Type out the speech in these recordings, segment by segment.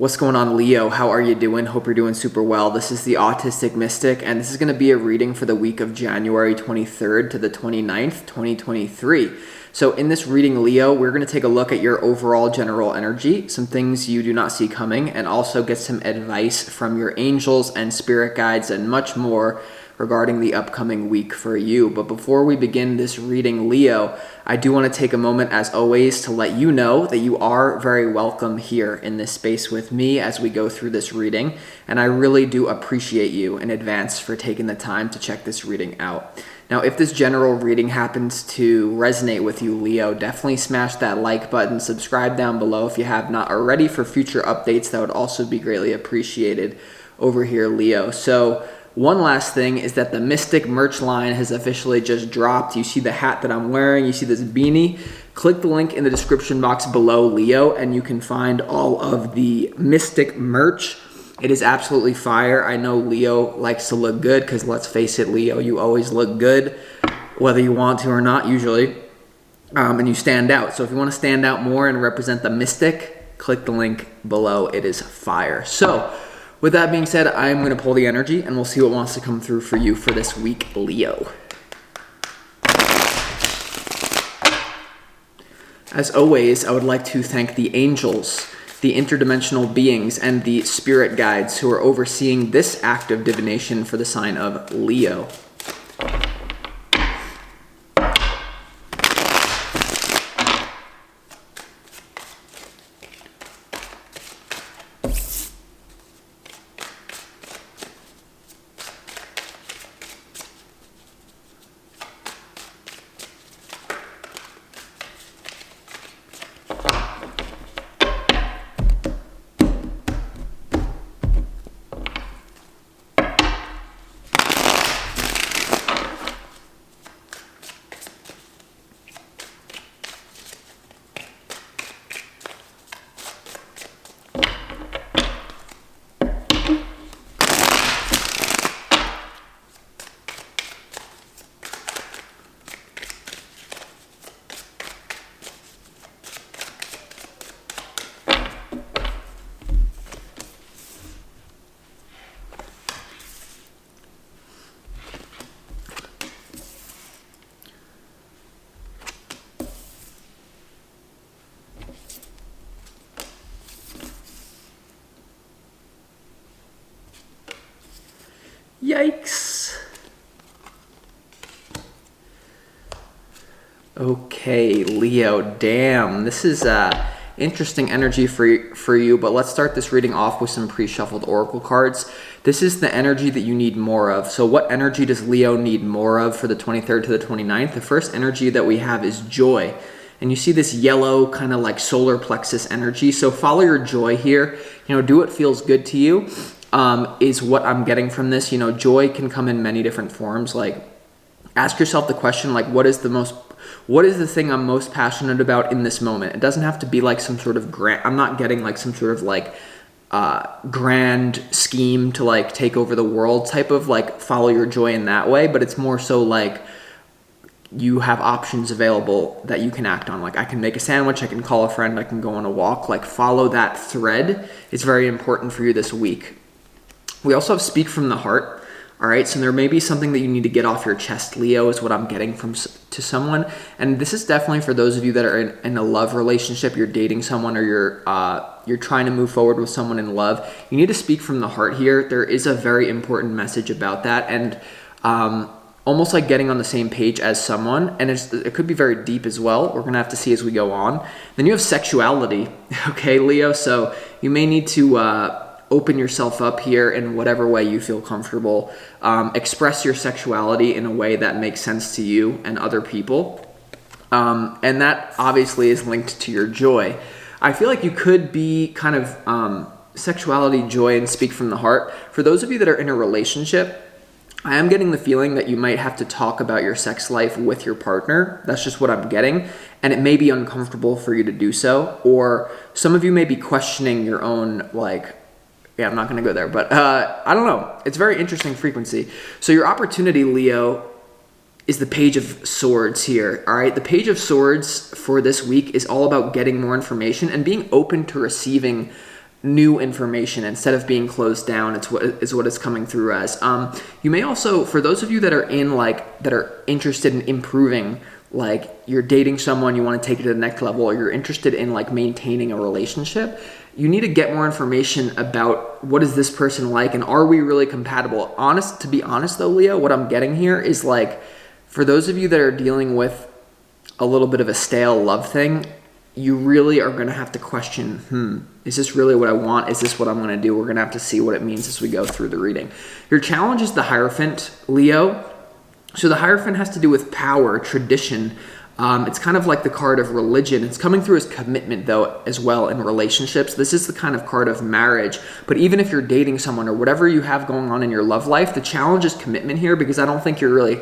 What's going on, Leo? How are you doing? Hope you're doing super well. This is the Autistic Mystic, and this is going to be a reading for the week of January 23rd to the 29th, 2023. So in this reading, Leo, we're going to take a look at your overall general energy, some things you do not see coming, and also get some advice from your angels and spirit guides and much more regarding the upcoming week for you. But before we begin this reading, Leo, I do want to take a moment, as always, to let you know that you are very welcome here in this space with me as we go through this reading, and I really do appreciate you in advance for taking the time to check this reading out. Now, if this general reading happens to resonate with you, Leo, definitely smash that like button, subscribe down below if you have not already for future updates. That would also be greatly appreciated over here, Leo. So one last thing is that the Mystic merch line has officially just dropped. You see the hat that I'm wearing, you see this beanie. Click the link in the description box below, Leo, and you can find all of the Mystic merch. It is absolutely fire. I know Leo likes to look good because, let's face it, Leo, you always look good, whether you want to or not, usually, and you stand out. So if you want to stand out more and represent the Mystic, click the link below. It is fire. So with that being said, I'm going to pull the energy and we'll see what wants to come through for you for this week, Leo. As always, I would like to thank the angels, the interdimensional beings, and the spirit guides who are overseeing this act of divination for the sign of Leo. Yikes. Okay, Leo, damn. This is interesting energy for you, but let's start this reading off with some pre-shuffled oracle cards. This is the energy that you need more of. So what energy does Leo need more of for the 23rd to the 29th? The first energy that we have is joy. And you see this yellow kind of like solar plexus energy. So follow your joy here. Do what feels good to you. Is what I'm getting from this. Joy can come in many different forms. Like, ask yourself the question, like, what is the thing I'm most passionate about in this moment? It doesn't have to be like some sort of I'm not getting like some sort of like grand scheme to like take over the world type of like follow your joy in that way, but it's more so like you have options available that you can act on. Like, I can make a sandwich, I can call a friend, I can go on a walk. Like, follow that thread. It's very important for you this week. We also have speak from the heart. All right, so there may be something that you need to get off your chest, Leo, is what I'm getting to someone. And this is definitely for those of you that are in a love relationship, you're dating someone, or you're trying to move forward with someone in love. You need to speak from the heart here. There is a very important message about that, and almost like getting on the same page as someone, and it could be very deep as well. We're gonna have to see as we go on. Then you have sexuality, okay, Leo? So you may need to open yourself up here in whatever way you feel comfortable. Express your sexuality in a way that makes sense to you and other people. And that obviously is linked to your joy. I feel like you could be kind of sexuality, joy, and speak from the heart. For those of you that are in a relationship, I am getting the feeling that you might have to talk about your sex life with your partner. That's just what I'm getting. And it may be uncomfortable for you to do so. Or some of you may be questioning your own, I'm not going to go there, but I don't know. It's very interesting frequency. So your opportunity, Leo, is the Page of Swords here, all right? The Page of Swords for this week is all about getting more information and being open to receiving new information instead of being closed down. It's what it's coming through as. You may also, for those of you that are that are interested in improving, like you're dating someone, you want to take it to the next level, or you're interested in like maintaining a relationship, you need to get more information about what is this person like and are we really compatible. To be honest though, Leo, what I'm getting here is like, for those of you that are dealing with a little bit of a stale love thing, you really are going to have to question, is this really what I want? Is this what I'm going to do? We're going to have to see what it means as we go through the reading. Your challenge is the Hierophant, Leo. So the Hierophant has to do with power, tradition. It's kind of like the card of religion. It's coming through as commitment, though, as well in relationships. This is the kind of card of marriage. But even if you're dating someone or whatever you have going on in your love life, the challenge is commitment here, because I don't think you're really...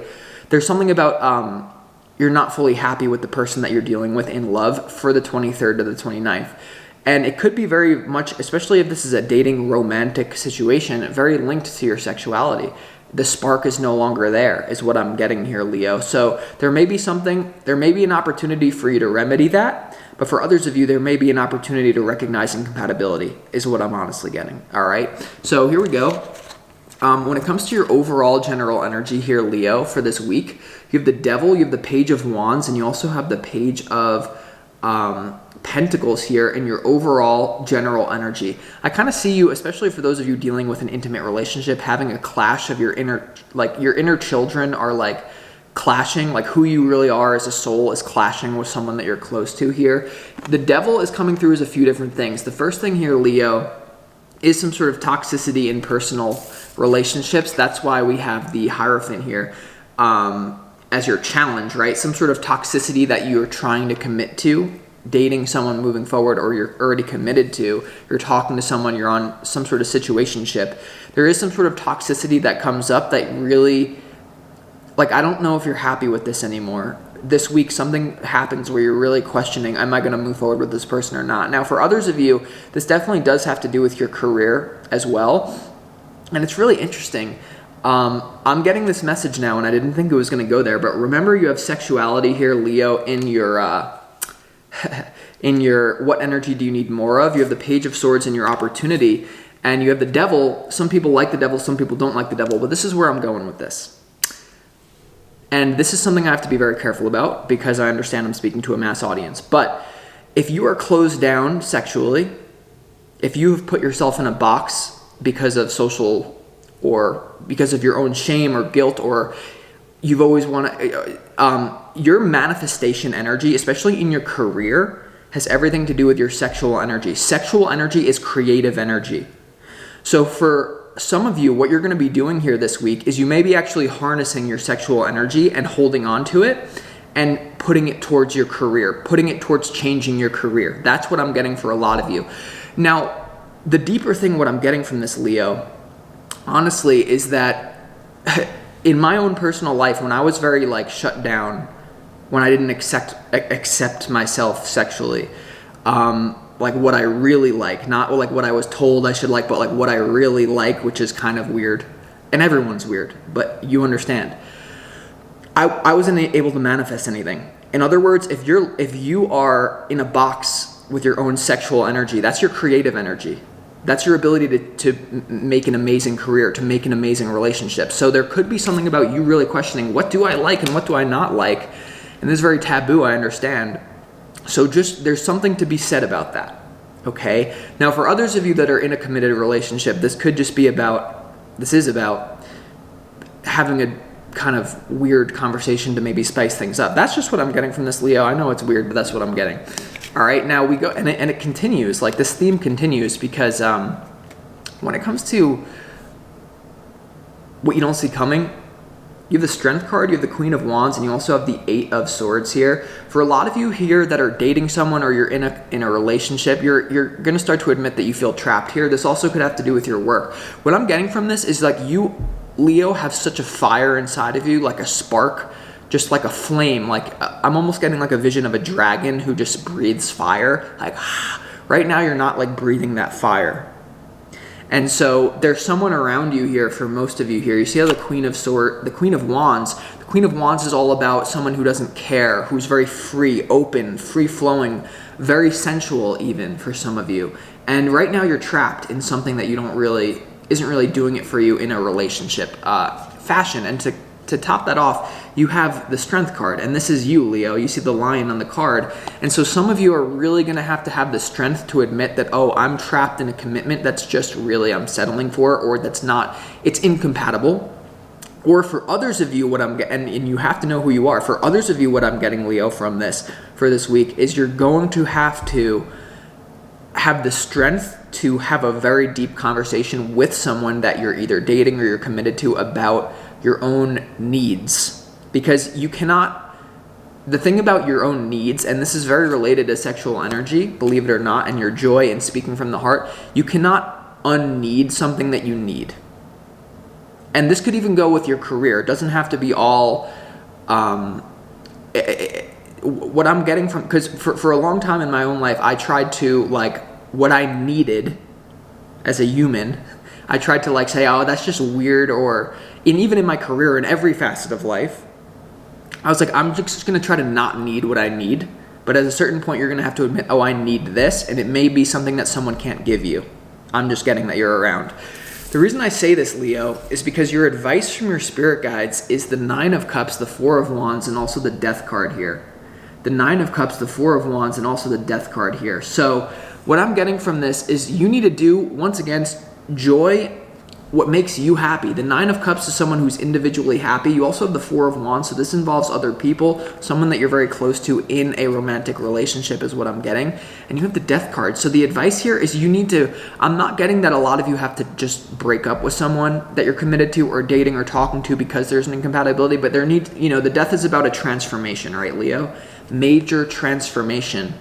There's something about you're not fully happy with the person that you're dealing with in love for the 23rd to the 29th. And it could be very much, especially if this is a dating romantic situation, very linked to your sexuality. The spark is no longer there, is what I'm getting here, Leo. So there may be an opportunity for you to remedy that, but for others of you, there may be an opportunity to recognize incompatibility, is what I'm honestly getting. All right. So here we go. When it comes to your overall general energy here, Leo, for this week, you have the Devil, you have the Page of Wands, and you also have the Page of Pentacles here in your overall general energy. I kind of see you, especially for those of you dealing with an intimate relationship, having a clash of your inner children are like clashing, like who you really are as a soul is clashing with someone that you're close to here. The Devil is coming through as a few different things. The first thing here, Leo, is some sort of toxicity in personal relationships. That's why we have the Hierophant here as your challenge, right? Some sort of toxicity that you're trying to commit to, dating someone moving forward, or you're already committed to, you're talking to someone, you're on some sort of situationship. There is some sort of toxicity that comes up that really, like, I don't know if you're happy with this anymore. This week, something happens where you're really questioning, am I going to move forward with this person or not? Now, for others of you, this definitely does have to do with your career as well. And it's really interesting. I'm getting this message now, and I didn't think it was going to go there, but remember you have sexuality here, Leo, in your what energy do you need more of? You have the Page of Swords in your opportunity, and you have the Devil. Some people like the Devil, some people don't like the Devil, but this is where I'm going with this. And this is something I have to be very careful about, because I understand I'm speaking to a mass audience. But if you are closed down sexually, if you have put yourself in a box because of social or because of your own shame or guilt, or you've always wanted, your manifestation energy, especially in your career, has everything to do with your sexual energy. Sexual energy is creative energy. So for some of you, what you're going to be doing here this week is you may be actually harnessing your sexual energy and holding on to it and putting it towards your career, putting it towards changing your career. That's what I'm getting for a lot of you. Now, the deeper thing, what I'm getting from this, Leo, honestly, is that in my own personal life, when I was very like shut down, when I didn't accept myself sexually, like what I really like, not like what I was told I should like, but like what I really like, which is kind of weird. And everyone's weird, but you understand. I wasn't able to manifest anything. In other words, if you are in a box with your own sexual energy, that's your creative energy. That's your ability to make an amazing career, to make an amazing relationship. So there could be something about you really questioning, what do I like and what do I not like? And this is very taboo, I understand. So there's something to be said about that, okay? Now, for others of you that are in a committed relationship, this is about having a kind of weird conversation to maybe spice things up. That's just what I'm getting from this, Leo. I know it's weird, but that's what I'm getting. All right, now we go, and it continues, like this theme continues, because when it comes to what you don't see coming, you have the Strength card, you have the Queen of Wands, and you also have the Eight of Swords here. For a lot of you here that are dating someone or you're in a relationship, you're going to start to admit that you feel trapped here. This also could have to do with your work. What I'm getting from this is like you, Leo, have such a fire inside of you, like a spark, just like a flame. Like I'm almost getting like a vision of a dragon who just breathes fire. Like right now you're not like breathing that fire. And so there's someone around you here, for most of you here. You see how the Queen of Wands is all about someone who doesn't care, who's very free, open, free-flowing, very sensual even for some of you. And right now you're trapped in something that you isn't really doing it for you in a relationship fashion. And to top that off, you have the Strength card, and this is you, Leo. You see the lion on the card. And so some of you are really going to have the strength to admit that, oh, I'm trapped in a commitment that's just really I'm settling for, or it's incompatible. Or for others of you, what I'm getting, and you have to know who you are. For others of you, what I'm getting, Leo, from this for this week is you're going to have the strength to have a very deep conversation with someone that you're either dating or you're committed to about your own needs. Because you cannot, the thing about your own needs, and this is very related to sexual energy, believe it or not, and your joy and speaking from the heart, you cannot unneed something that you need. And this could even go with your career. It doesn't have to be all, what I'm getting from, because for a long time in my own life, I tried to, like, what I needed as a human, I tried to like say, oh, that's just weird, and even in my career, in every facet of life, I was like, I'm just going to try to not need what I need. But at a certain point, you're going to have to admit, oh, I need this, and it may be something that someone can't give you. I'm just getting that you're around. The reason I say this, Leo, is because your advice from your spirit guides is the Nine of Cups, the Four of Wands, and also the Death card here. The Nine of Cups, the Four of Wands, and also the Death card here. So what I'm getting from this is you need to do, once again, joy, what makes you happy. The Nine of Cups is someone who's individually happy. You also have the Four of Wands, so this involves other people, someone that you're very close to in a romantic relationship is what I'm getting. And you have the Death card. So the advice here is you need to, I'm not getting that a lot of you have to just break up with someone that you're committed to or dating or talking to because there's an incompatibility, but the Death is about a transformation, right, Leo? Major transformation.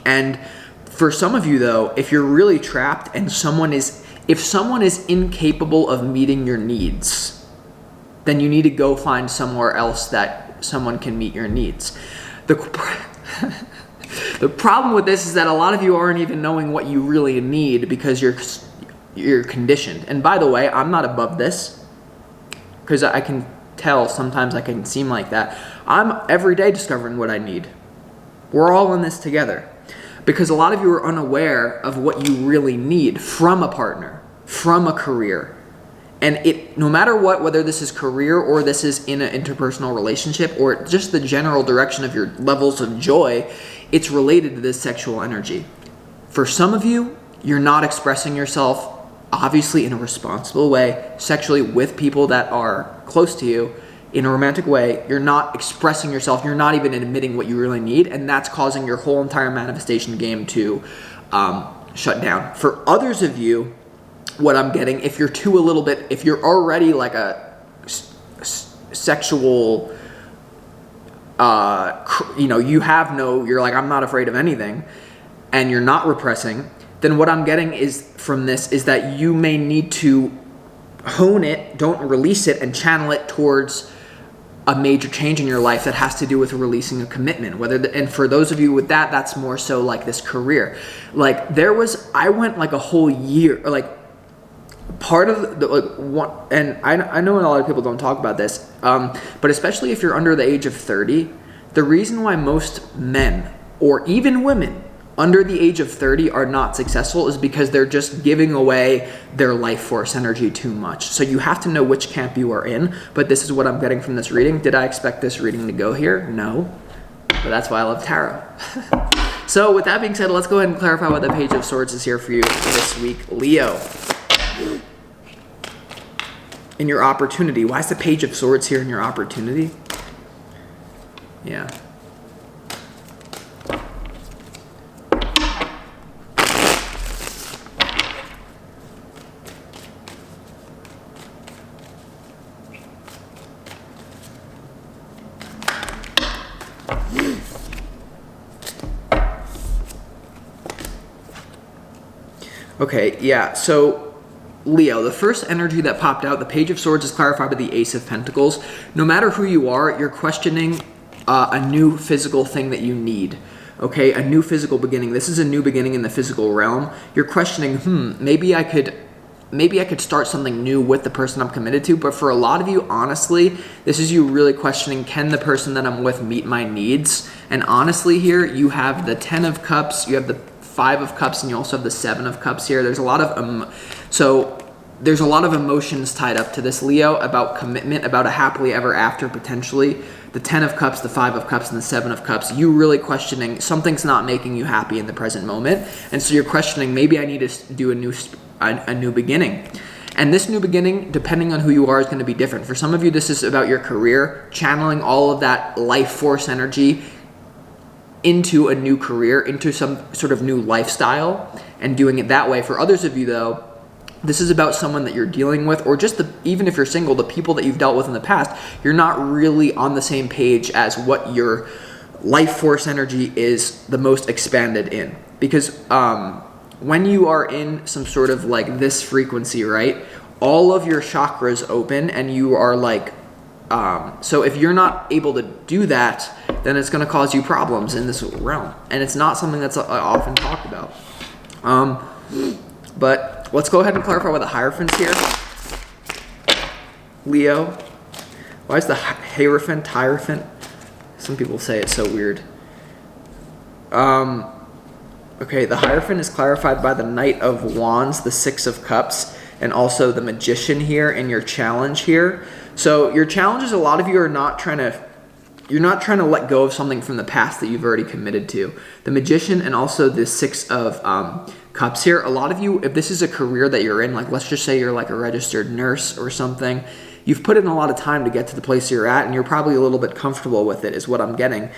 And for some of you, though, if you're really trapped and if someone is incapable of meeting your needs, then you need to go find somewhere else that someone can meet your needs. The problem with this is that a lot of you aren't even knowing what you really need because you're conditioned. And by the way, I'm not above this because I can tell sometimes I can seem like that. I'm every day discovering what I need. We're all in this together. Because a lot of you are unaware of what you really need from a partner, from a career. And no matter what, whether this is career or this is in an interpersonal relationship or just the general direction of your levels of joy, it's related to this sexual energy. For some of you, you're not expressing yourself, obviously in a responsible way, sexually with people that are close to you, in a romantic way. You're not expressing yourself. You're not even admitting what you really need. And that's causing your whole entire manifestation game to shut down. For others of you, what I'm getting, if you're already like a sexual, you're like, I'm not afraid of anything, and you're not repressing, then what I'm getting is from this is that you may need to hone it, don't release it, and channel it towards a major change in your life that has to do with releasing a commitment. And for those of you with that, that's more so like this career. Like I went like a whole year, or like part of the one, and I know a lot of people don't talk about this, but especially if you're under the age of 30, the reason why most men or even women under the age of 30 are not successful is because they're just giving away their life force energy too much. So you have to know which camp you are in, but this is what I'm getting from this reading. Did I expect this reading to go here? No, but that's why I love tarot. So with that being said, let's go ahead and clarify what the Page of Swords is here for you this week, Leo. In your opportunity. Why is the Page of Swords here in your opportunity? Yeah. Okay, yeah, so Leo, the first energy that popped out, the Page of Swords is clarified by the Ace of Pentacles. No matter who you are, you're questioning a new physical thing that you need. Okay, a new physical beginning. This is a new beginning in the physical realm. You're questioning, maybe I could start something new with the person I'm committed to. But for a lot of you, honestly, this is you really questioning, can the person that I'm with meet my needs? And honestly here, you have the Ten of Cups, you have the Five of Cups, and you also have the Seven of Cups here. There's a lot of there's a lot of emotions tied up to this, Leo, about commitment, about a happily ever after, potentially. The 10 of Cups, the 5 of Cups, and the 7 of Cups, you really questioning something's not making you happy in the present moment. And so you're questioning, maybe I need to do a new beginning. And this new beginning, depending on who you are, is going to be different. For some of you, this is about your career, channeling all of that life force energy into a new career, into some sort of new lifestyle, and doing it that way. For others of you, though, this is about someone that you're dealing with, or just even if you're single, the people that you've dealt with in the past, you're not really on the same page as what your life force energy is the most expanded in. Because when you are in some sort of like this frequency, right, all of your chakras open, and you are like, so if you're not able to do that, then it's going to cause you problems in this realm. And it's not something that's often talked about. But let's go ahead and clarify why the Hierophant's here. Leo. Why is the Hierophant? Some people say it's so weird. Okay, the Hierophant is clarified by the Knight of Wands, the Six of Cups, and also the Magician here in your challenge here. So your challenge is, a lot of you are not trying to let go of something from the past that you've already committed to. The Magician and also the Six of Cups here. A lot of you, if this is a career that you're in, like let's just say you're like a registered nurse or something, you've put in a lot of time to get to the place you're at, and you're probably a little bit comfortable with it, is what I'm getting.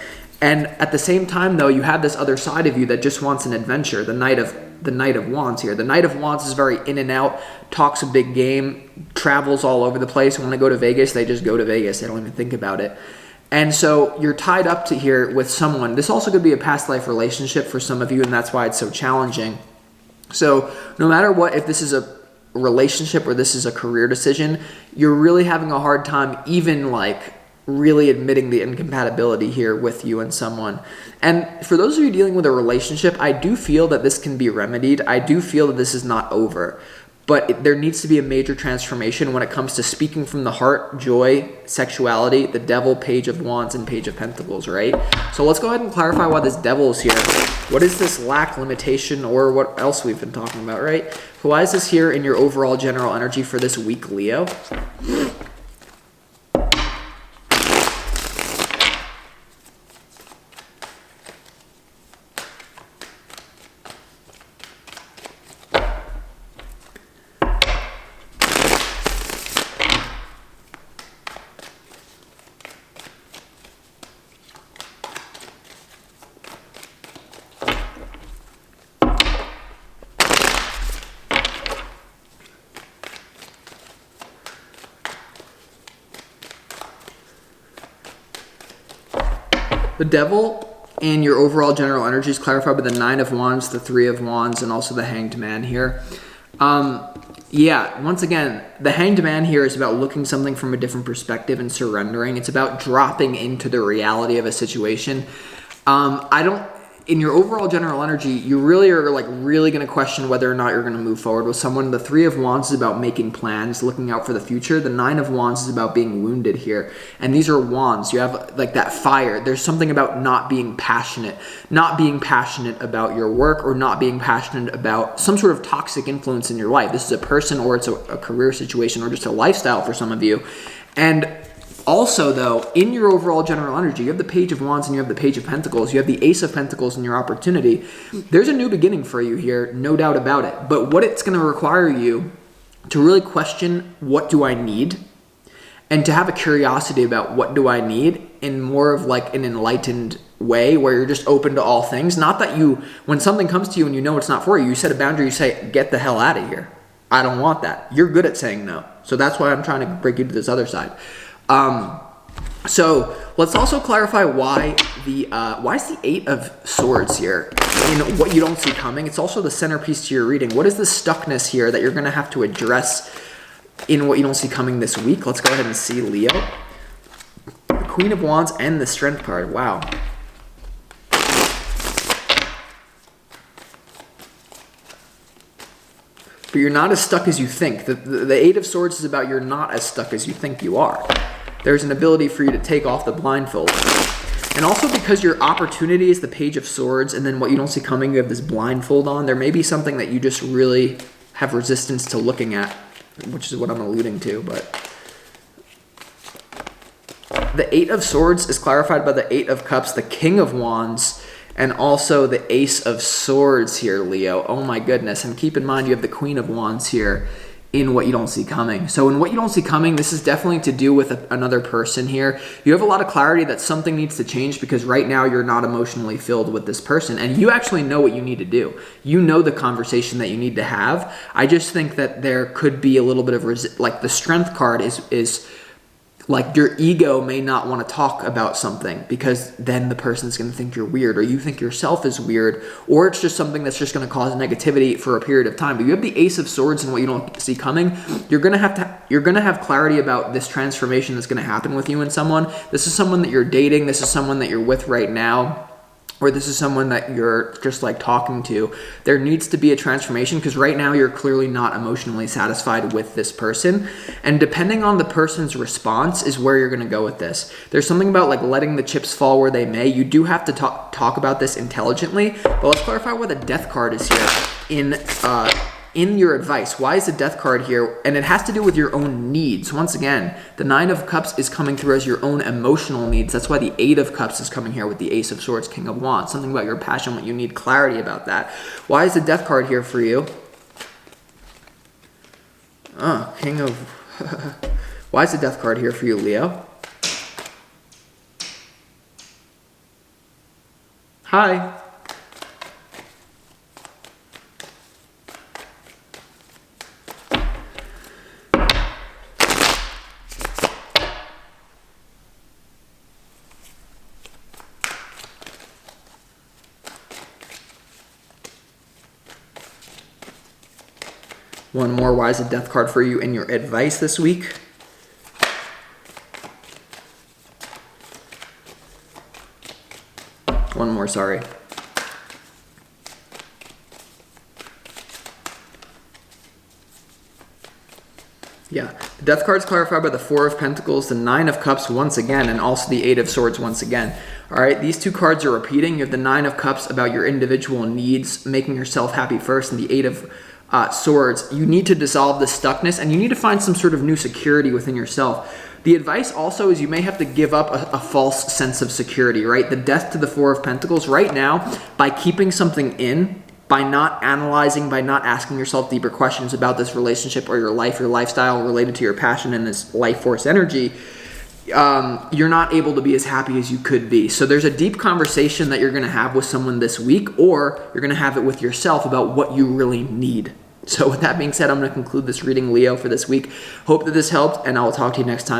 And at the same time, though, you have this other side of you that just wants an adventure. The Knight of Wands here. The Knight of Wands is very in and out, talks a big game, travels all over the place. When they go to Vegas, they just go to Vegas. They don't even think about it. And so you're tied up to here with someone. This also could be a past life relationship for some of you, and that's why it's so challenging. So no matter what, if this is a relationship or this is a career decision, you're really having a hard time even like really admitting the incompatibility here with you and someone. And for those of you dealing with a relationship, I do feel that this can be remedied. I do feel that this is not over. But there needs to be a major transformation when it comes to speaking from the heart, joy, sexuality, the Devil, Page of Wands, and Page of Pentacles, right? So let's go ahead and clarify why this Devil is here. What is this lack, limitation, or what else we've been talking about, right? So why is this here in your overall general energy for this week, Leo? The Devil and your overall general energy is clarified by the Nine of Wands, the Three of Wands, and also the Hanged Man here. Yeah, once again, the Hanged Man here is about looking something from a different perspective and surrendering. It's about dropping into the reality of a situation. In your overall general energy, you really are like really going to question whether or not you're going to move forward with someone. The Three of Wands is about making plans, looking out for the future. The Nine of Wands is about being wounded here. And these are wands. You have like that fire. There's something about not being passionate about your work, or not being passionate about some sort of toxic influence in your life. This is a person, or it's a career situation, or just a lifestyle for some of you. And also, though, in your overall general energy, you have the Page of Wands and you have the Page of Pentacles. You have the Ace of Pentacles in your opportunity. There's a new beginning for you here, no doubt about it. But what it's going to require you to really question, what do I need? And to have a curiosity about what do I need in more of like an enlightened way, where you're just open to all things. Not that you, when something comes to you and you know it's not for you, you set a boundary, you say, get the hell out of here. I don't want that. You're good at saying no. So that's why I'm trying to break you to this other side. So let's also clarify why is the Eight of Swords here in what you don't see coming. It's also the centerpiece to your reading. What is the stuckness here that you're going to have to address in what you don't see coming this week? Let's go ahead and see, Leo. The Queen of Wands and the Strength card. Wow. But you're not as stuck as you think. The Eight of Swords is about you're not as stuck as you think you are. There's an ability for you to take off the blindfold. And also because your opportunity is the Page of Swords, and then what you don't see coming, you have this blindfold on. There may be something that you just really have resistance to looking at, which is what I'm alluding to. But the Eight of Swords is clarified by the Eight of Cups, the King of Wands, and also the Ace of Swords here, Leo. Oh my goodness. And keep in mind, you have the Queen of Wands here in what you don't see coming. So in what you don't see coming, this is definitely to do with another person here. You have a lot of clarity that something needs to change because right now you're not emotionally filled with this person, and you actually know what you need to do. You know the conversation that you need to have. I just think that there could be a little bit of like the Strength card is like your ego may not want to talk about something because then the person's going to think you're weird, or you think yourself is weird, or it's just something that's just going to cause negativity for a period of time. But you have the Ace of Swords and what you don't see coming. You're going to have clarity about this transformation that's going to happen with you and someone. This is someone that you're dating. This is someone that you're with right now. Or this is someone that you're just like talking to. There needs to be a transformation because right now you're clearly not emotionally satisfied with this person. And depending on the person's response is where you're going to go with this. There's something about like letting the chips fall where they may. You do have to talk about this intelligently. But let's clarify why the Death card is here in your advice. Why is the Death card here? And it has to do with your own needs. Once again, the Nine of Cups is coming through as your own emotional needs. That's why the Eight of Cups is coming here with the Ace of Swords, King of Wands. Something about your passion, what you need clarity about that. Why is the Death card here for you? King of... Why is the Death card here for you, Leo? Hi. One more. Why is the Death card for you in your advice this week? One more, sorry. Yeah, the Death card is clarified by the Four of Pentacles, the Nine of Cups once again, and also the Eight of Swords once again. All right, these two cards are repeating. You have the Nine of Cups about your individual needs, making yourself happy first, and the Eight of Swords. You need to dissolve the stuckness, and you need to find some sort of new security within yourself. The advice also is you may have to give up a false sense of security, right? The Death to the Four of Pentacles right now, by keeping something in, by not analyzing, by not asking yourself deeper questions about this relationship or your life, your lifestyle related to your passion and this life force energy, you're not able to be as happy as you could be. So there's a deep conversation that you're going to have with someone this week, or you're going to have it with yourself about what you really need. So with that being said, I'm going to conclude this reading, Leo, for this week. Hope that this helped, and I will talk to you next time.